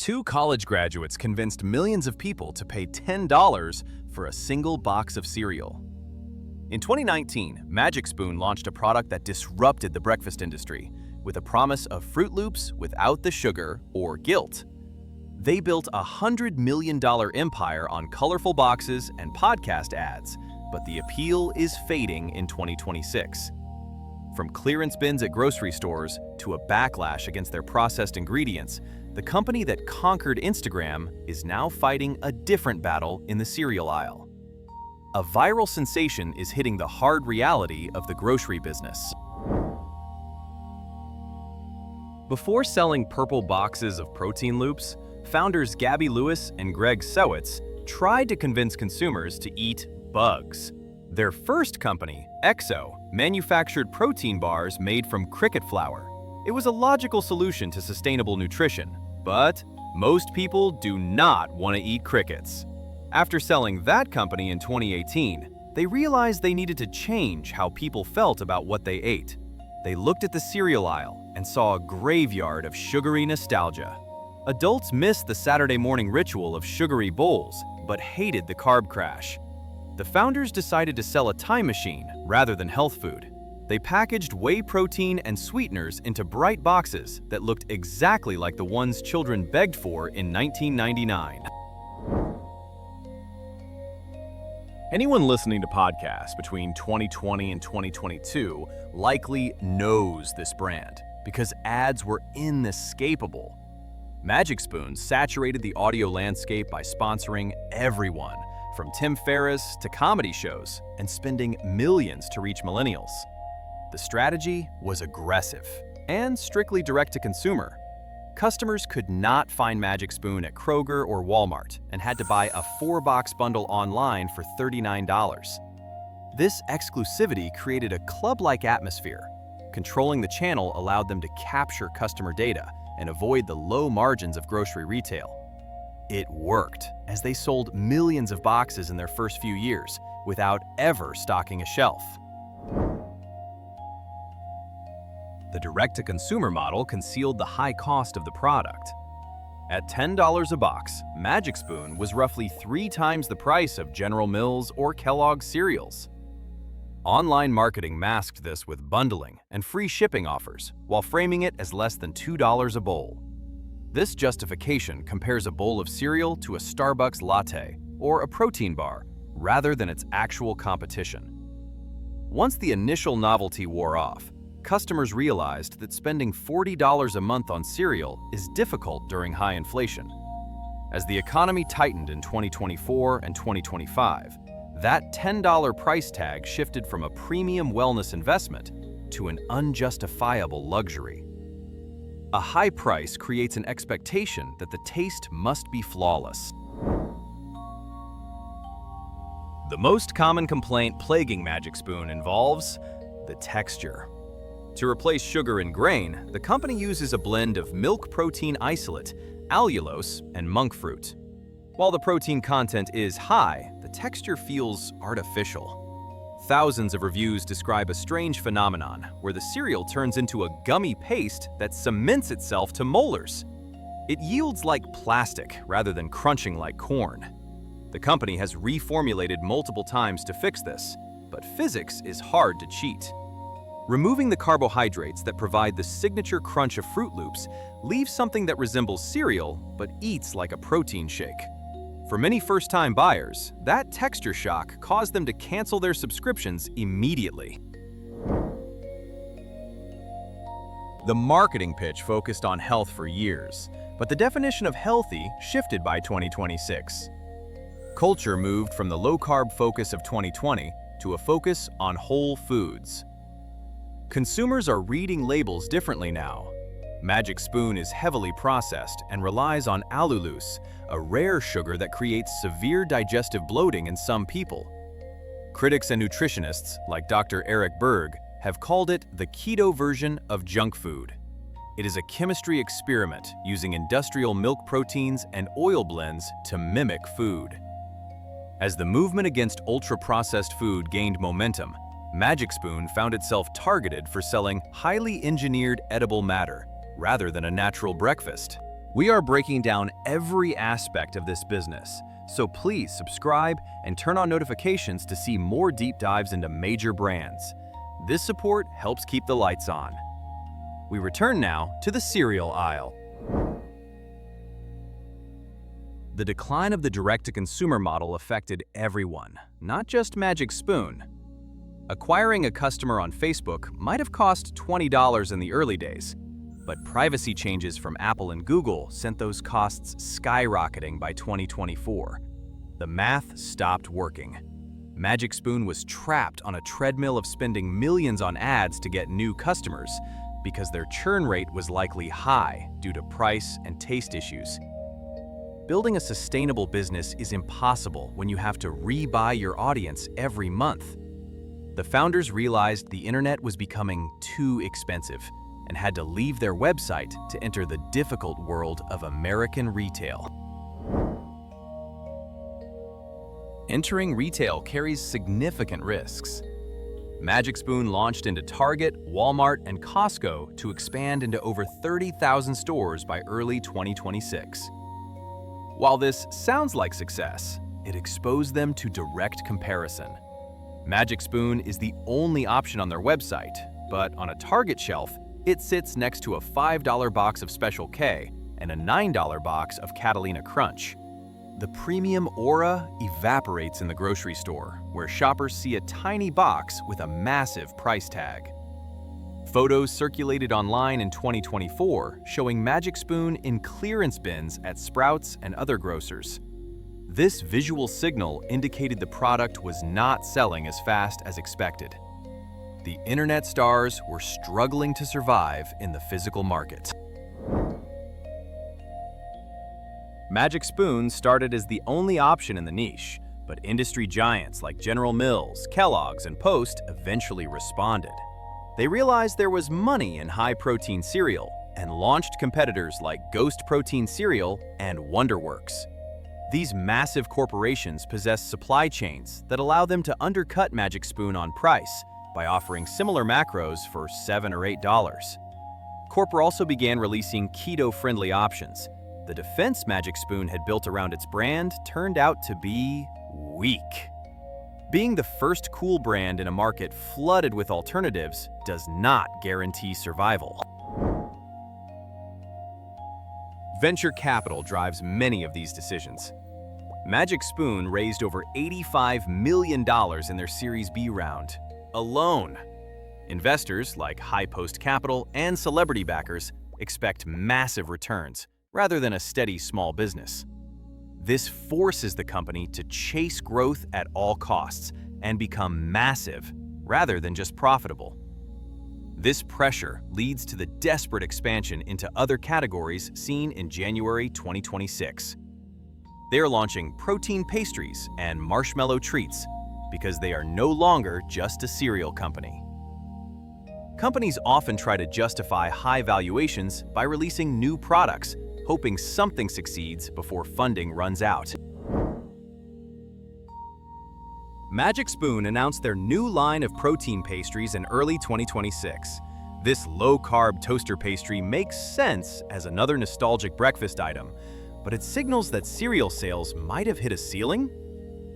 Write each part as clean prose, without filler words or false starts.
Two college graduates convinced millions of people to pay $10 for a single box of cereal. In 2019, Magic Spoon launched a product that disrupted the breakfast industry with a promise of Fruit Loops without the sugar or guilt. They built a $100 million empire on colorful boxes and podcast ads, but the appeal is fading in 2026. From clearance bins at grocery stores to a backlash against their processed ingredients, the company that conquered Instagram is now fighting a different battle in the cereal aisle. A viral sensation is hitting the hard reality of the grocery business. Before selling purple boxes of protein loops, founders Gabby Lewis and Greg Sewitz tried to convince consumers to eat bugs. Their first company, Exo, manufactured protein bars made from cricket flour. It was a logical solution to sustainable nutrition, but most people do not want to eat crickets. After selling that company in 2018, they realized they needed to change how people felt about what they ate. They looked at the cereal aisle and saw a graveyard of sugary nostalgia. Adults missed the Saturday morning ritual of sugary bowls, but hated the carb crash. The founders decided to sell a time machine rather than health food. They packaged whey protein and sweeteners into bright boxes that looked exactly like the ones children begged for in 1999. Anyone listening to podcasts between 2020 and 2022 likely knows this brand because ads were inescapable. Magic Spoon saturated the audio landscape by sponsoring everyone, from Tim Ferriss to comedy shows, and spending millions to reach millennials. The strategy was aggressive and strictly direct-to-consumer. Customers could not find Magic Spoon at Kroger or Walmart and had to buy a 4-box bundle online for $39. This exclusivity created a club-like atmosphere. Controlling the channel allowed them to capture customer data and avoid the low margins of grocery retail. It worked, as they sold millions of boxes in their first few years without ever stocking a shelf. The direct-to-consumer model concealed the high cost of the product. At $10 a box, Magic Spoon was roughly 3 times the price of General Mills or Kellogg's cereals. Online marketing masked this with bundling and free shipping offers, while framing it as less than $2 a bowl. This justification compares a bowl of cereal to a Starbucks latte or a protein bar, rather than its actual competition. Once the initial novelty wore off, customers realized that spending $40 a month on cereal is difficult during high inflation. As the economy tightened in 2024 and 2025, that $10 price tag shifted from a premium wellness investment to an unjustifiable luxury. A high price creates an expectation that the taste must be flawless. The most common complaint plaguing Magic Spoon involves the texture. To replace sugar and grain, the company uses a blend of milk protein isolate, allulose, and monk fruit. While the protein content is high, the texture feels artificial. Thousands of reviews describe a strange phenomenon where the cereal turns into a gummy paste that cements itself to molars. It yields like plastic rather than crunching like corn. The company has reformulated multiple times to fix this, but physics is hard to cheat. Removing the carbohydrates that provide the signature crunch of Fruit Loops leaves something that resembles cereal but eats like a protein shake. For many first-time buyers, that texture shock caused them to cancel their subscriptions immediately. The marketing pitch focused on health for years, but the definition of healthy shifted by 2026. Culture moved from the low-carb focus of 2020 to a focus on whole foods. Consumers are reading labels differently now. Magic Spoon is heavily processed and relies on allulose, a rare sugar that creates severe digestive bloating in some people. Critics and nutritionists, like Dr. Eric Berg, have called it the keto version of junk food. It is a chemistry experiment using industrial milk proteins and oil blends to mimic food. As the movement against ultra-processed food gained momentum, Magic Spoon found itself targeted for selling highly engineered edible matter rather than a natural breakfast. We are breaking down every aspect of this business, so please subscribe and turn on notifications to see more deep dives into major brands. This support helps keep the lights on. We return now to the cereal aisle. The decline of the direct-to-consumer model affected everyone, not just Magic Spoon. Acquiring a customer on Facebook might have cost $20 in the early days, but privacy changes from Apple and Google sent those costs skyrocketing by 2024. The math stopped working. Magic Spoon was trapped on a treadmill of spending millions on ads to get new customers because their churn rate was likely high due to price and taste issues. Building a sustainable business is impossible when you have to rebuy your audience every month. The founders realized the internet was becoming too expensive and had to leave their website to enter the difficult world of American retail. Entering retail carries significant risks. Magic Spoon launched into Target, Walmart, and Costco to expand into over 30,000 stores by early 2026. While this sounds like success, it exposed them to direct comparison. Magic Spoon is the only option on their website, but on a Target shelf, it sits next to a $5 box of Special K and a $9 box of Catalina Crunch. The premium aura evaporates in the grocery store, where shoppers see a tiny box with a massive price tag. Photos circulated online in 2024 showing Magic Spoon in clearance bins at Sprouts and other grocers. This visual signal indicated the product was not selling as fast as expected. The internet stars were struggling to survive in the physical market. Magic Spoon started as the only option in the niche, but industry giants like General Mills, Kellogg's, and Post eventually responded. They realized there was money in high-protein cereal and launched competitors like Ghost Protein Cereal and Wonderworks. These massive corporations possess supply chains that allow them to undercut Magic Spoon on price by offering similar macros for $7 or $8. Corp also began releasing keto-friendly options. The defense Magic Spoon had built around its brand turned out to be weak. Being the first cool brand in a market flooded with alternatives does not guarantee survival. Venture capital drives many of these decisions. Magic Spoon raised over $85 million in their Series B round alone. Investors like High Post Capital and celebrity backers expect massive returns rather than a steady small business. This forces the company to chase growth at all costs and become massive rather than just profitable. This pressure leads to the desperate expansion into other categories seen in January 2026. They are launching protein pastries and marshmallow treats because they are no longer just a cereal company. Companies often try to justify high valuations by releasing new products, hoping something succeeds before funding runs out. Magic Spoon announced their new line of protein pastries in early 2026. This low-carb toaster pastry makes sense as another nostalgic breakfast item, but it signals that cereal sales might have hit a ceiling.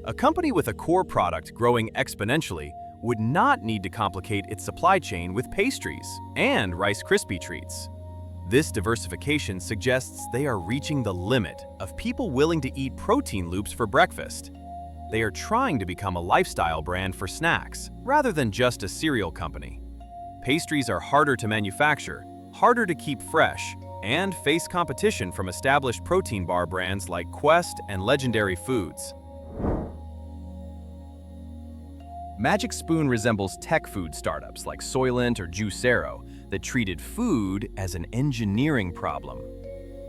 A company with a core product growing exponentially would not need to complicate its supply chain with pastries and Rice Krispie treats. This diversification suggests they are reaching the limit of people willing to eat protein loops for breakfast. They are trying to become a lifestyle brand for snacks, rather than just a cereal company. Pastries are harder to manufacture, harder to keep fresh, and face competition from established protein bar brands like Quest and Legendary Foods. Magic Spoon resembles tech food startups like Soylent or Juicero that treated food as an engineering problem.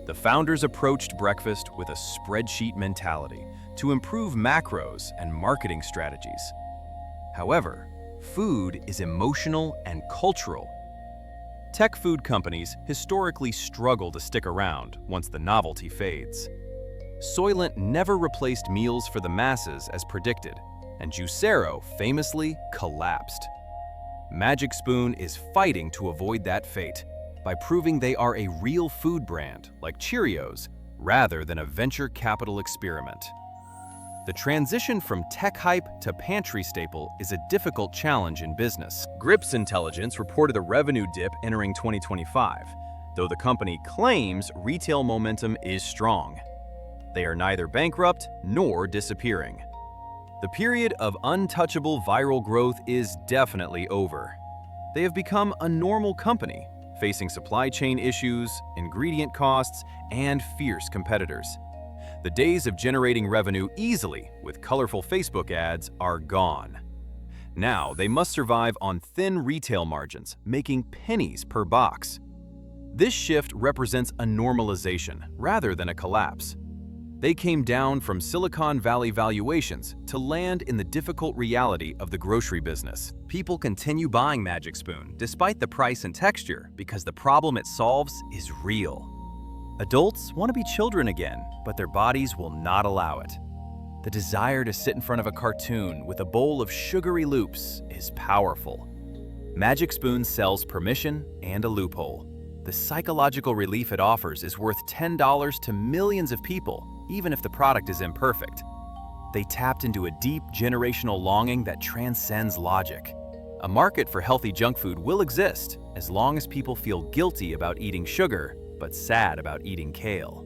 The founders approached breakfast with a spreadsheet mentality to improve macros and marketing strategies. However, food is emotional and cultural. Tech food companies historically struggle to stick around once the novelty fades. Soylent never replaced meals for the masses as predicted, and Juicero famously collapsed. Magic Spoon is fighting to avoid that fate. by proving they are a real food brand, like Cheerios, rather than a venture capital experiment. The transition from tech hype to pantry staple is a difficult challenge in business. Grips Intelligence reported a revenue dip entering 2025, though the company claims retail momentum is strong. They are neither bankrupt nor disappearing. The period of untouchable viral growth is definitely over. They have become a normal company, facing supply chain issues, ingredient costs, and fierce competitors. The days of generating revenue easily with colorful Facebook ads are gone. Now they must survive on thin retail margins, making pennies per box. This shift represents a normalization rather than a collapse. They came down from Silicon Valley valuations to land in the difficult reality of the grocery business. People continue buying Magic Spoon despite the price and texture because the problem it solves is real. Adults want to be children again, but their bodies will not allow it. The desire to sit in front of a cartoon with a bowl of sugary loops is powerful. Magic Spoon sells permission and a loophole. The psychological relief it offers is worth $10 to millions of people, even if the product is imperfect. They tapped into a deep generational longing that transcends logic. A market for healthy junk food will exist as long as people feel guilty about eating sugar, but sad about eating kale.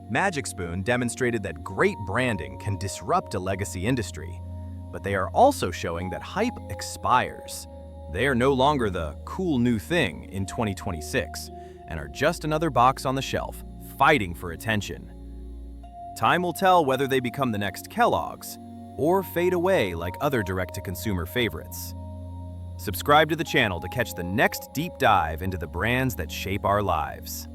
Magic Spoon demonstrated that great branding can disrupt a legacy industry, but they are also showing that hype expires. They are no longer the cool new thing in 2026 and are just another box on the shelf, fighting for attention. Time will tell whether they become the next Kellogg's or fade away like other direct-to-consumer favorites. Subscribe to the channel to catch the next deep dive into the brands that shape our lives.